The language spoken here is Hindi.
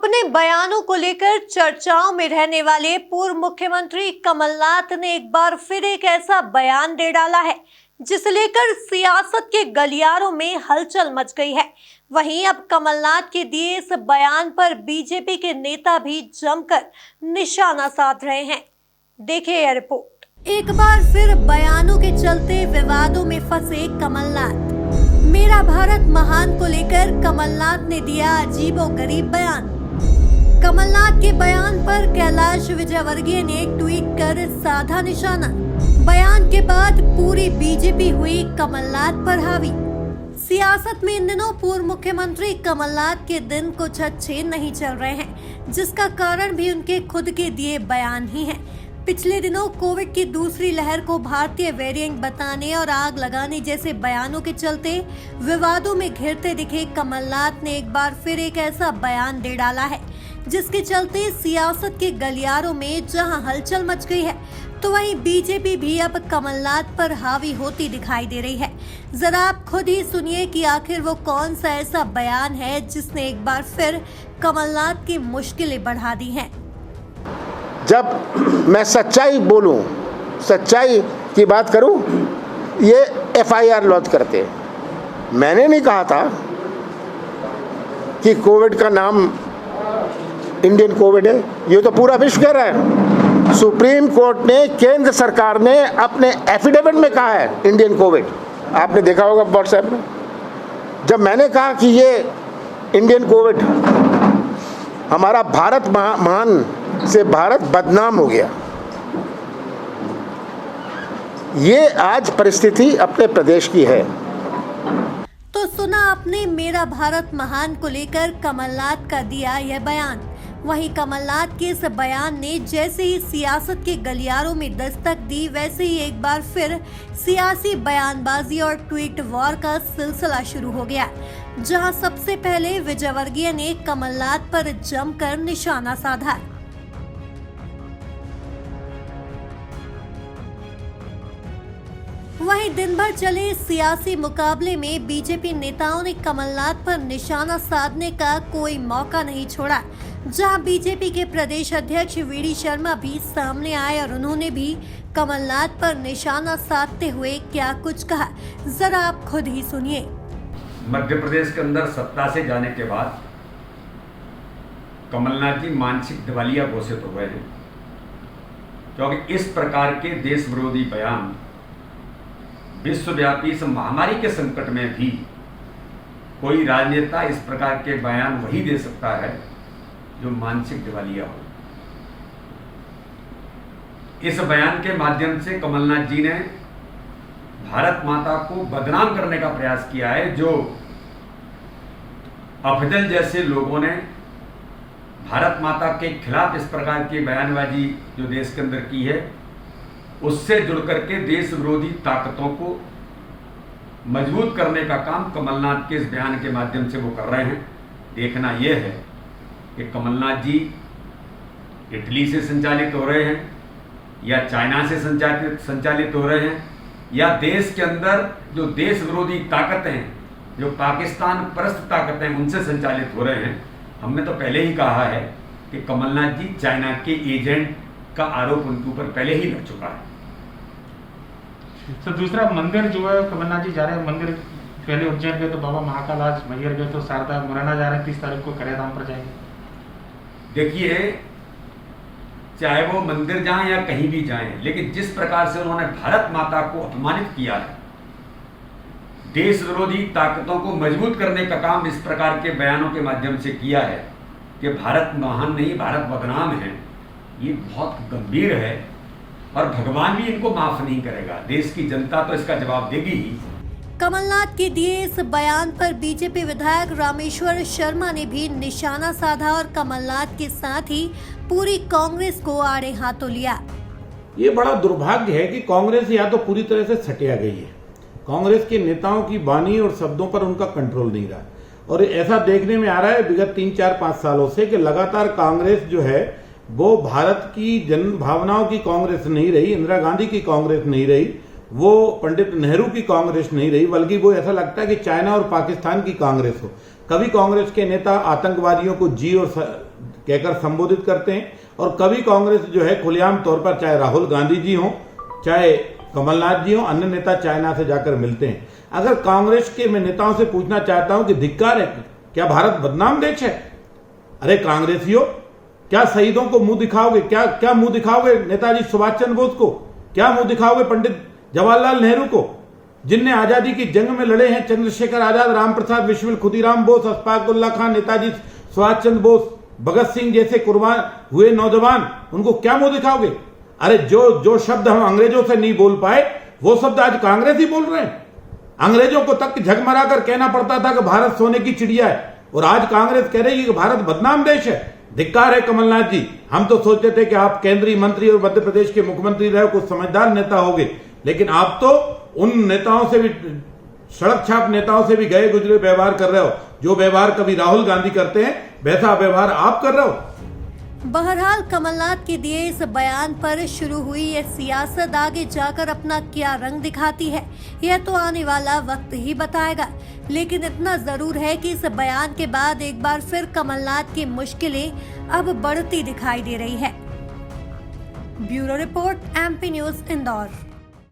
अपने बयानों को लेकर चर्चाओं में रहने वाले पूर्व मुख्यमंत्री कमलनाथ ने एक बार फिर एक ऐसा बयान दे डाला है जिसे लेकर सियासत के गलियारों में हलचल मच गई है। वहीं अब कमलनाथ के दिए इस बयान पर बीजेपी के नेता भी जमकर निशाना साध रहे हैं। देखिए यह रिपोर्ट। एक बार फिर बयानों के चलते विवादों में फंसे कमलनाथ। मेरा भारत महान को लेकर कमलनाथ ने दिया अजीबोगरीब बयान। कमलनाथ के बयान पर कैलाश विजयवर्गीय ने ट्वीट कर साधा निशाना। बयान के बाद पूरी बीजेपी हुई कमलनाथ पर हावी। सियासत में इन दिनों पूर्व मुख्यमंत्री कमलनाथ के दिन कुछ अच्छे नहीं चल रहे हैं, जिसका कारण भी उनके खुद के दिए बयान ही है। पिछले दिनों कोविड की दूसरी लहर को भारतीय वेरिएंट बताने और आग लगाने जैसे बयानों के चलते विवादों में घिरते दिखे कमलनाथ ने एक बार फिर एक ऐसा बयान दे डाला है जिसके चलते सियासत के गलियारों में जहां हलचल मच गई है, तो वहीं बीजेपी भी अब कमलनाथ पर हावी होती दिखाई दे रही है। जरा आप खुद ही सुनिए कि आखिर वो कौन सा ऐसा बयान है जिसने एक बार फिर कमलनाथ की मुश्किलें बढ़ा दी हैं। जब मैं सच्चाई बोलूं, सच्चाई की बात करूं, ये एफआईआर लॉन्च करते हैं। मैंने नहीं कहा था कि कोविड का नाम इंडियन कोविड है, ये तो पूरा विश्व कह रहा है। सुप्रीम कोर्ट ने, केंद्र सरकार ने अपने एफिडेविट में कहा है इंडियन कोविड। आपने देखा होगा व्हाट्सएप में। जब मैंने कहा कि ये इंडियन कोविड, हमारा भारत महान से भारत बदनाम हो गया। ये आज परिस्थिति अपने प्रदेश की है। तो सुना आपने मेरा भारत महान को लेकर कमलनाथ का दिया यह बयान। वहीं कमलनाथ के इस बयान ने जैसे ही सियासत के गलियारों में दस्तक दी, वैसे ही एक बार फिर सियासी बयानबाजी और ट्वीट वॉर का सिलसिला शुरू हो गया, जहां सबसे पहले विजयवर्गीय ने कमलनाथ पर जमकर निशाना साधा। वहीं दिन भर चले सियासी मुकाबले में बीजेपी नेताओं ने कमलनाथ पर निशाना साधने का कोई मौका नहीं छोड़ा, जहां बीजेपी के प्रदेश अध्यक्ष वीडी शर्मा भी सामने आए और उन्होंने भी कमलनाथ पर निशाना साधते हुए क्या कुछ कहा, जरा आप खुद ही सुनिए। मध्य प्रदेश के अंदर सत्ता से जाने के बाद कमलनाथ जी मानसिक दिवालिया घोषित हो गए हैं, क्योंकि इस प्रकार के देश विरोधी बयान विश्वव्यापी इस महामारी के संकट में भी कोई राजनेता इस प्रकार के बयान वही दे सकता है जो मानसिक दिवालिया हो। इस बयान के माध्यम से कमलनाथ जी ने भारत माता को बदनाम करने का प्रयास किया है। जो अफजल जैसे लोगों ने भारत माता के खिलाफ इस प्रकार की बयानबाजी जो देश के अंदर की है, उससे जुड़ करके देश विरोधी ताकतों को मजबूत करने का काम कमलनाथ के इस बयान के माध्यम से वो कर रहे हैं। देखना यह है कि कमलनाथ जी इटली से संचालित हो रहे हैं या चाइना से संचालित हो रहे हैं, या देश के अंदर जो देश विरोधी ताकतें हैं, जो पाकिस्तान परस्त ताकतें हैं, उनसे संचालित हो रहे हैं। हमने तो पहले ही कहा है कि कमलनाथ जी चाइना के एजेंट का आरोप उनके ऊपर पहले ही लग चुका है। तो दूसरा मंदिर जो है, कमलनाथ जी जा रहे हैं मंदिर, पहले उज्जैन गए तो बाबा महाकाल, आज मैहर गए तो शारदा, मुरैना जा रहे हैं, 30 तारीख को करेधाम पर जाएंगे। देखिए, चाहे वो मंदिर जाएं या कहीं भी जाएं, लेकिन जिस प्रकार से उन्होंने भारत माता को अपमानित किया है, देश विरोधी ताकतों को मजबूत करने का काम इस प्रकार के बयानों के माध्यम से किया है कि भारत महान नहीं, भारत बदनाम है, ये बहुत गंभीर है और भगवान भी इनको माफ नहीं करेगा। देश की जनता तो इसका जवाब देगी ही। कमलनाथ के दिए इस बयान पर बीजेपी विधायक रामेश्वर शर्मा ने भी निशाना साधा और कमलनाथ के साथ ही पूरी कांग्रेस को आड़े हाथों लिया। ये बड़ा दुर्भाग्य है कि कांग्रेस या तो पूरी तरह से सटिया गई है। कांग्रेस के नेताओं की वाणी और शब्दों पर उनका कंट्रोल नहीं रहा, और ऐसा देखने में आ रहा है विगत 3, 4, 5 सालों से कि लगातार कांग्रेस जो है वो भारत की जन भावनाओं की कांग्रेस नहीं रही, इंदिरा गांधी की कांग्रेस नहीं रही, वो पंडित नेहरू की कांग्रेस नहीं रही, बल्कि वो ऐसा लगता है कि चाइना और पाकिस्तान की कांग्रेस हो। कभी कांग्रेस के नेता आतंकवादियों को जी और कहकर संबोधित करते हैं। और कभी कांग्रेस जो है खुलेआम तौर पर, चाहे राहुल गांधी जी हों, चाहे कमलनाथ जी हों, अन्य नेता चाइना से जाकर मिलते हैं। अगर कांग्रेस के मैं नेताओं से पूछना चाहता हूं कि धिक्कार है, क्या भारत बदनाम देश है? अरे कांग्रेसियों, क्या शहीदों को मुंह दिखाओगे? क्या मुंह दिखाओगे नेताजी सुभाष चंद्र बोस को? क्या मुंह दिखाओगे पंडित जवाहरलाल नेहरू को, जिनने आजादी की जंग में लड़े हैं? चंद्रशेखर आजाद, राम प्रसाद बिस्मिल, खुदीराम बोस, अशफाक उल्लाह खान, नेताजी सुभाष चंद्र बोस, भगत सिंह जैसे कुर्बान हुए नौजवान, उनको क्या मुंह दिखाओगे? अरे जो शब्द हम अंग्रेजों से नहीं बोल पाए, वो शब्द आज कांग्रेस ही बोल रहे हैं। अंग्रेजों को तक झगमरा कर कहना पड़ता था कि भारत सोने की चिड़िया है, और आज कांग्रेस कह रही है कि भारत बदनाम देश है। धिक्कार है कमलनाथ जी। हम तो सोचते थे कि आप केंद्रीय मंत्री और मध्य प्रदेश के मुख्यमंत्री रहे, कुछ समझदार नेता होंगे, लेकिन आप तो उन नेताओं से भी, सड़क छाप नेताओं से भी गए गुजरे व्यवहार कर रहे हो। जो व्यवहार कभी राहुल गांधी करते हैं, वैसा व्यवहार आप कर रहे हो। बहरहाल कमलनाथ के दिए इस बयान पर शुरू हुई ये सियासत आगे जाकर अपना क्या रंग दिखाती है, यह तो आने वाला वक्त ही बताएगा। लेकिन इतना जरूर है कि इस बयान के बाद एक बार फिर कमलनाथ की मुश्किलें अब बढ़ती दिखाई दे रही है। Bureau report, MP news, Indore.